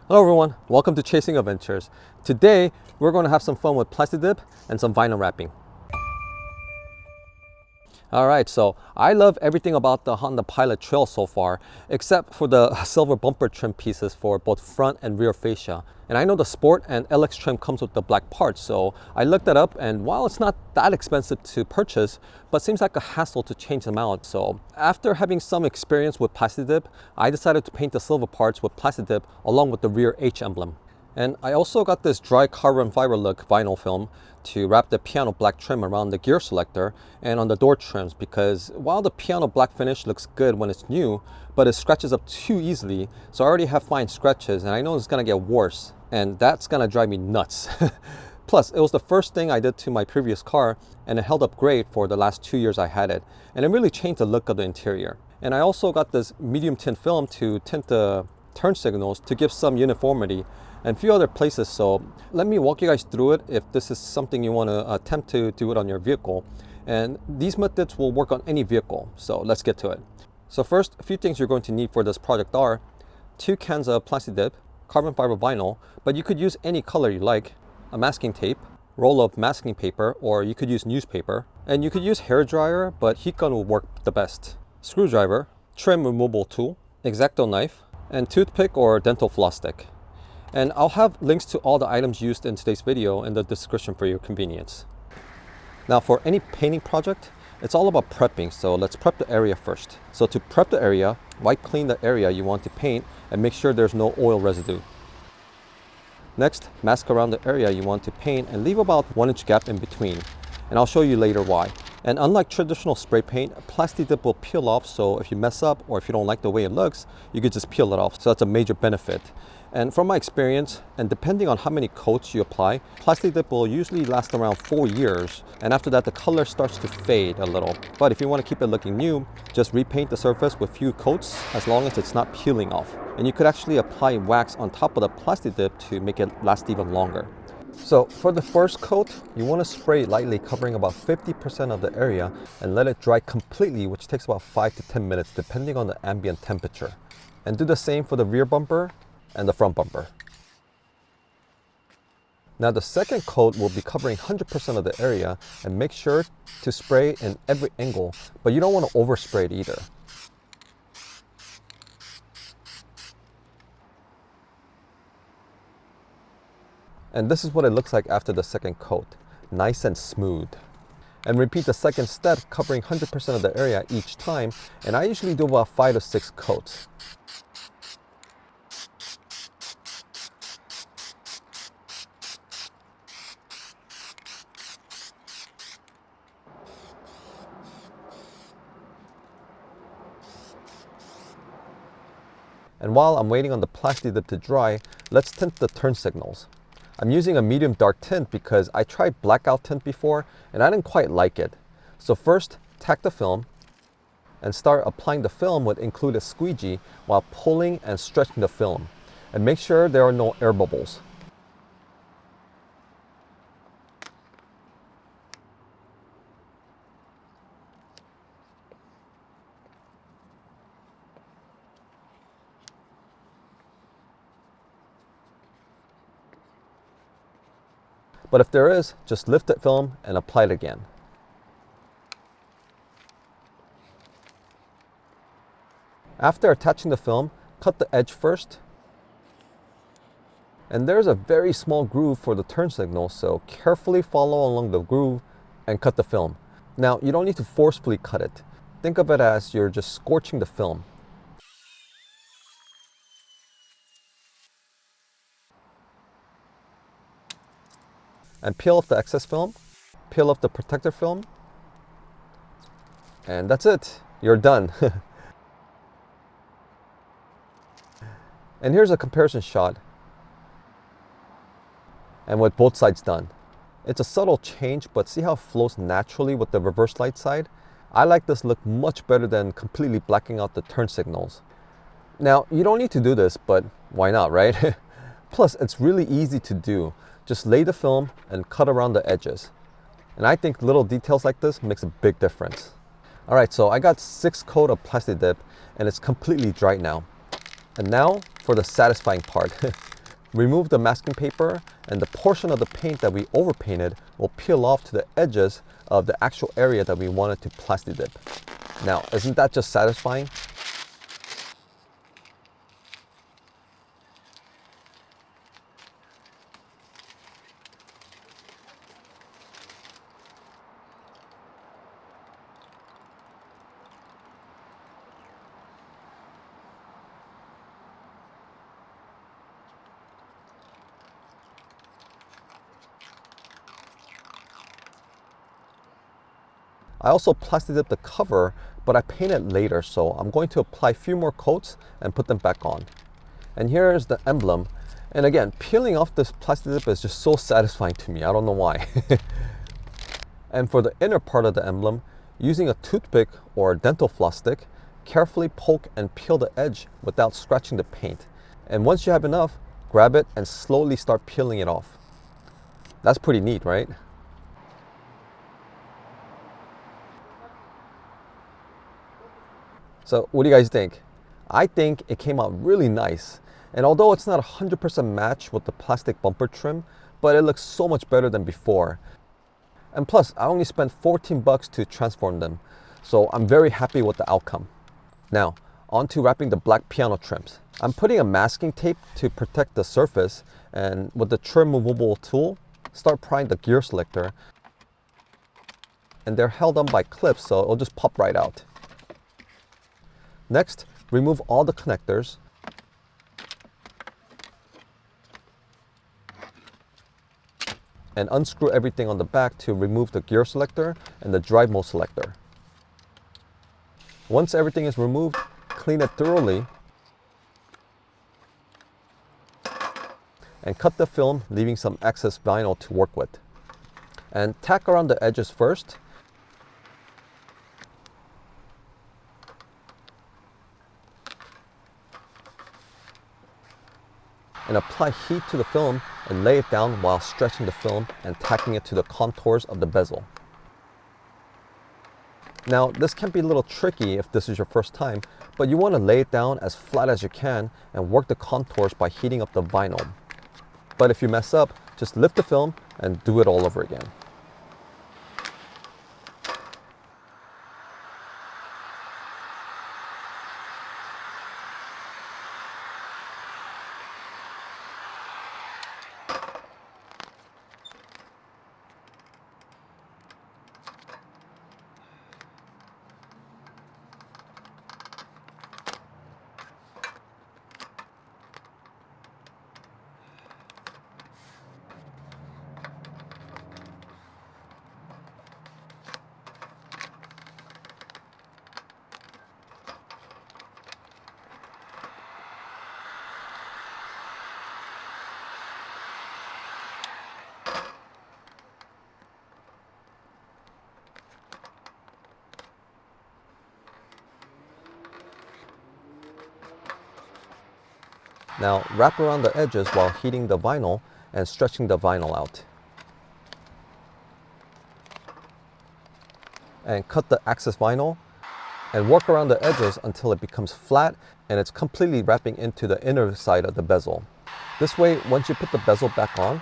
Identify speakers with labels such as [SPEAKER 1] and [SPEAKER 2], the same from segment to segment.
[SPEAKER 1] Hello everyone, welcome to Chasing Adventures. Today we're going to have some fun with Plasti dip and some vinyl wrapping. Alright, so I love everything about the Honda Pilot Trail so far, except for the silver bumper trim pieces for both front and rear fascia. And I know the Sport and LX trim comes with the black parts, so I looked that up, and while it's not that expensive to purchase, but seems like a hassle to change them out. So after having some experience with Plasti dip, I decided to paint the silver parts with Plasti dip along with the rear H emblem. And I also got this dry carbon fiber look vinyl film to wrap the piano black trim around the gear selector and on the door trims, because while the piano black finish looks good when it's new, but it scratches up too easily, so I already have fine scratches and I know it's gonna get worse, and that's gonna drive me nuts. Plus, it was the first thing I did to my previous car and it held up great for the last 2 years I had it, and it really changed the look of the interior. And I also got this medium tint film to tint the turn signals to give some uniformity and a few other places. So let me walk you guys through it if this is something you want to attempt to do it on your vehicle. And these methods will work on any vehicle, so let's get to it. So first, a few things you're going to need for this project are 2 cans of Plasti dip, carbon fiber vinyl, but you could use any color you like, a masking tape, roll of masking paper, or you could use newspaper, and you could use hair dryer, but heat gun will work the best, screwdriver, trim removal tool, X-Acto knife, and toothpick or dental floss stick. And I'll have links to all the items used in today's video in the description for your convenience. Now for any painting project, it's all about prepping, so let's prep the area first. So to prep the area, wipe clean the area you want to paint and make sure there's no oil residue. Next, mask around the area you want to paint and leave about 1-inch gap in between. And I'll show you later why. And unlike traditional spray paint, Plasti dip will peel off, so if you mess up or if you don't like the way it looks, you could just peel it off. So that's a major benefit. And from my experience, and depending on how many coats you apply, Plasti dip will usually last around 4 years. And after that, the color starts to fade a little. But if you want to keep it looking new, just repaint the surface with few coats as long as it's not peeling off. And you could actually apply wax on top of the Plasti dip to make it last even longer. So for the first coat, you want to spray lightly, covering about 50% of the area, and let it dry completely, which takes about 5 to 10 minutes depending on the ambient temperature. And do the same for the rear bumper and the front bumper. Now the second coat will be covering 100% of the area, and make sure to spray in every angle, but you don't want to overspray it either. And this is what it looks like after the second coat, nice and smooth. And repeat the second step, covering 100% of the area each time, and I usually do about 5 to 6 coats. And while I'm waiting on the Plasti dip to dry, let's tint the turn signals. I'm using a medium dark tint because I tried blackout tint before and I didn't quite like it. So first, tack the film and start applying the film with included squeegee while pulling and stretching the film. And make sure there are no air bubbles. But if there is, just lift the film and apply it again. After attaching the film, cut the edge first. And there's a very small groove for the turn signal, so carefully follow along the groove and cut the film. Now, you don't need to forcefully cut it. Think of it as you're just scorching the film. And peel off the excess film, peel off the protector film, and that's it. You're done. And here's a comparison shot, and with both sides done. It's a subtle change, but see how it flows naturally with the reverse light side? I like this look much better than completely blacking out the turn signals. Now, you don't need to do this, but why not, right? Plus, it's really easy to do. Just lay the film and cut around the edges. And I think little details like this makes a big difference. All right, so I got 6 coat of Plasti dip and it's completely dry now. And now for the satisfying part. Remove the masking paper, and the portion of the paint that we overpainted will peel off to the edges of the actual area that we wanted to Plasti dip. Now, isn't that just satisfying? I also Plasti dipped the cover, but I painted later, so I'm going to apply a few more coats and put them back on. And here is the emblem. And again, peeling off this Plasti dip is just so satisfying to me. I don't know why. And for the inner part of the emblem, using a toothpick or a dental floss stick, carefully poke and peel the edge without scratching the paint. And once you have enough, grab it and slowly start peeling it off. That's pretty neat, right? So what do you guys think? I think it came out really nice. And although it's not 100% match with the plastic bumper trim, but it looks so much better than before. And plus, I only spent 14 bucks to transform them. So I'm very happy with the outcome. Now, on to wrapping the black piano trims. I'm putting a masking tape to protect the surface, and with the trim removable tool, start prying the gear selector. And they're held on by clips, so it'll just pop right out. Next, remove all the connectors. And unscrew everything on the back to remove the gear selector and the drive mode selector. Once everything is removed, clean it thoroughly and cut the film, leaving some excess vinyl to work with. And tack around the edges first. And apply heat to the film and lay it down while stretching the film and tacking it to the contours of the bezel. Now, this can be a little tricky if this is your first time, but you want to lay it down as flat as you can and work the contours by heating up the vinyl. But if you mess up, just lift the film and do it all over again. Now wrap around the edges while heating the vinyl and stretching the vinyl out. And cut the excess vinyl and work around the edges until it becomes flat and it's completely wrapping into the inner side of the bezel. This way, once you put the bezel back on,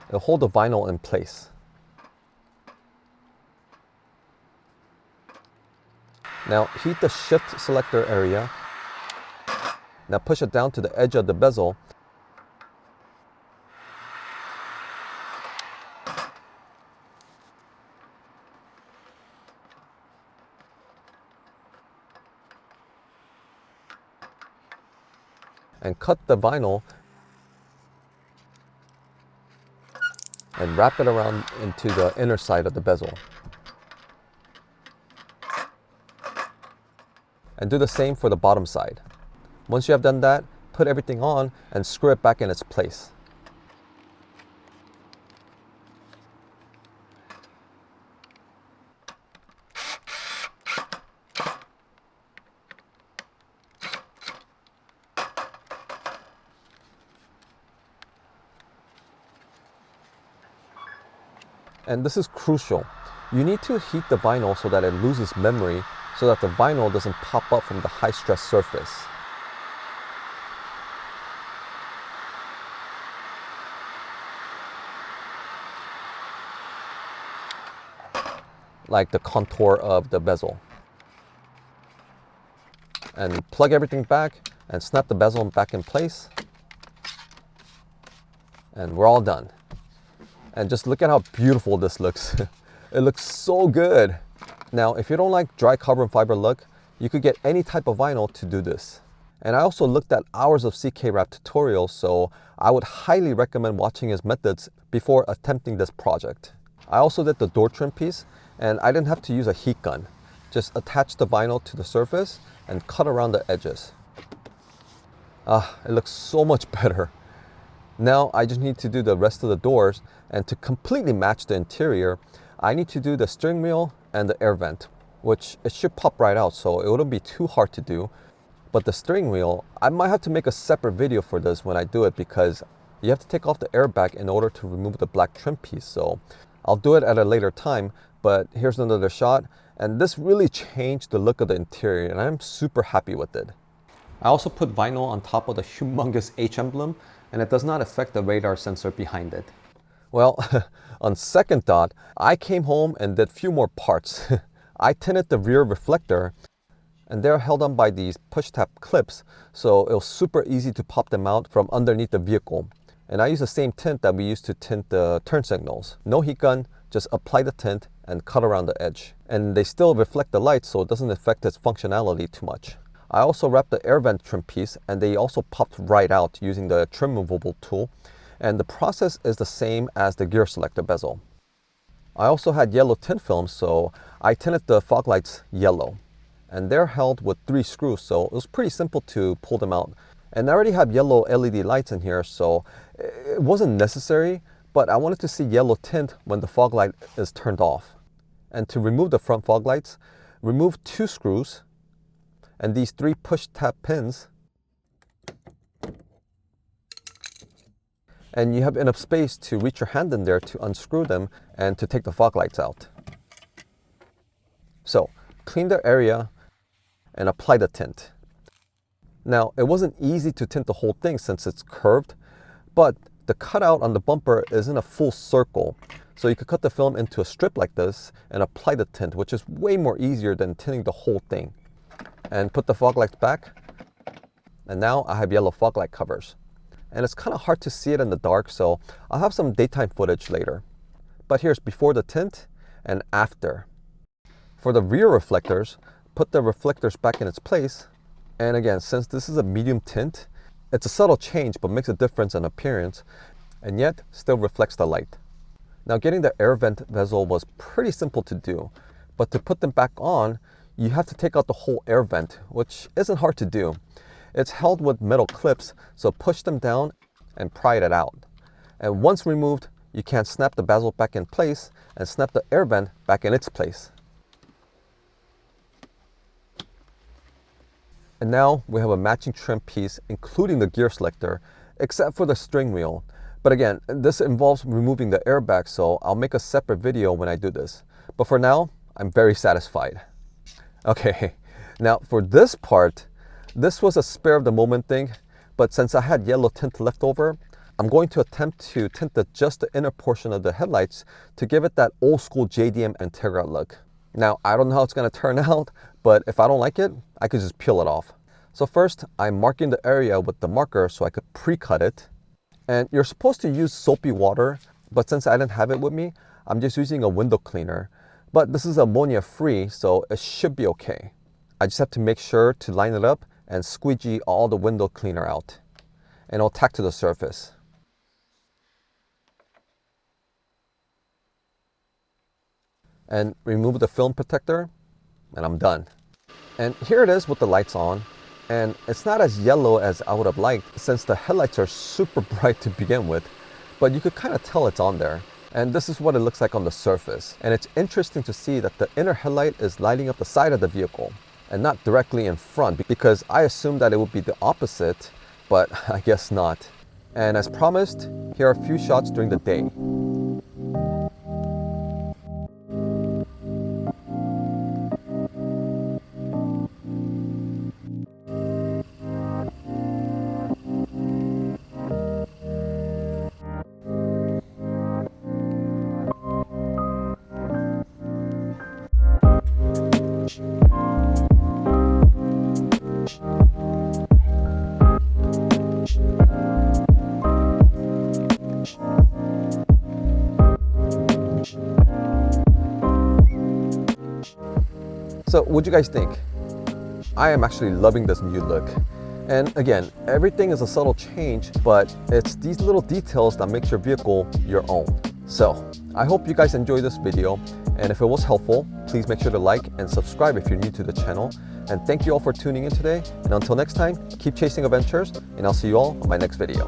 [SPEAKER 1] it'll hold the vinyl in place. Now heat the shift selector area. Now push it down to the edge of the bezel. And cut the vinyl and wrap it around into the inner side of the bezel. And do the same for the bottom side. Once you have done that, put everything on and screw it back in its place. And this is crucial. You need to heat the vinyl so that it loses memory, so that the vinyl doesn't pop up from the high stress surface. like the contour of the bezel. And plug everything back and snap the bezel back in place. And we're all done. And just look at how beautiful this looks. It looks so good. Now, if you don't like dry carbon fiber look, you could get any type of vinyl to do this. And I also looked at hours of CK wrap tutorials, so I would highly recommend watching his methods before attempting this project. I also did the door trim piece, and I didn't have to use a heat gun. Just attach the vinyl to the surface and cut around the edges. It looks so much better. Now I just need to do the rest of the doors, and to completely match the interior, I need to do the steering wheel and the air vent, which it should pop right out, so it wouldn't be too hard to do. But the steering wheel, I might have to make a separate video for this when I do it, because you have to take off the airbag in order to remove the black trim piece. So I'll do it at a later time, but here's another shot. And this really changed the look of the interior, and I'm super happy with it. I also put vinyl on top of the humongous H emblem, and it does not affect the radar sensor behind it. Well, on second thought, I came home and did a few more parts. I tinted the rear reflector, and they're held on by these push tab clips, so it was super easy to pop them out from underneath the vehicle. And I use the same tint that we used to tint the turn signals. No heat gun, just apply the tint and cut around the edge. And they still reflect the light, so it doesn't affect its functionality too much. I also wrapped the air vent trim piece, and they also popped right out using the trim removable tool. And the process is the same as the gear selector bezel. I also had yellow tint film, so I tinted the fog lights yellow. And they're held with 3 screws, so it was pretty simple to pull them out. And I already have yellow LED lights in here, so it wasn't necessary, but I wanted to see yellow tint when the fog light is turned off. And to remove the front fog lights, remove 2 screws and these 3 push tab pins. And you have enough space to reach your hand in there to unscrew them and to take the fog lights out. So clean the area and apply the tint. Now, it wasn't easy to tint the whole thing since it's curved, but the cutout on the bumper isn't a full circle. So you could cut the film into a strip like this and apply the tint, which is way more easier than tinting the whole thing. And put the fog lights back. And now I have yellow fog light covers. And it's kind of hard to see it in the dark, so I'll have some daytime footage later. But here's before the tint and after. For the rear reflectors, put the reflectors back in its place. And again, since this is a medium tint, it's a subtle change but makes a difference in appearance, and yet still reflects the light. Now, getting the air vent bezel was pretty simple to do, but to put them back on, you have to take out the whole air vent, which isn't hard to do. It's held with metal clips, so push them down and pry it out. And once removed, you can snap the bezel back in place and snap the air vent back in its place. And now we have a matching trim piece, including the gear selector, except for the steering wheel. But again, this involves removing the airbag, so I'll make a separate video when I do this. But for now, I'm very satisfied. Okay, now for this part, this was a spare of the moment thing, but since I had yellow tint left over, I'm going to attempt to tint just the inner portion of the headlights to give it that old school JDM Integra look. Now, I don't know how it's going to turn out, but if I don't like it, I could just peel it off. So first, I'm marking the area with the marker so I could pre-cut it. And you're supposed to use soapy water, but since I didn't have it with me, I'm just using a window cleaner. But this is ammonia free, so it should be okay. I just have to make sure to line it up and squeegee all the window cleaner out. And it'll tack to the surface. And remove the film protector, and I'm done. And here it is with the lights on, and it's not as yellow as I would have liked since the headlights are super bright to begin with, but you could kind of tell it's on there. And this is what it looks like on the surface. And it's interesting to see that the inner headlight is lighting up the side of the vehicle and not directly in front, because I assumed that it would be the opposite, but I guess not. And as promised, here are a few shots during the day. So what do you guys think? I am actually loving this new look. And again, everything is a subtle change, but it's these little details that makes your vehicle your own. So I hope you guys enjoyed this video, and if it was helpful, please make sure to like and subscribe if you're new to the channel. And thank you all for tuning in today, and until next time, keep chasing adventures, and I'll see you all on my next video.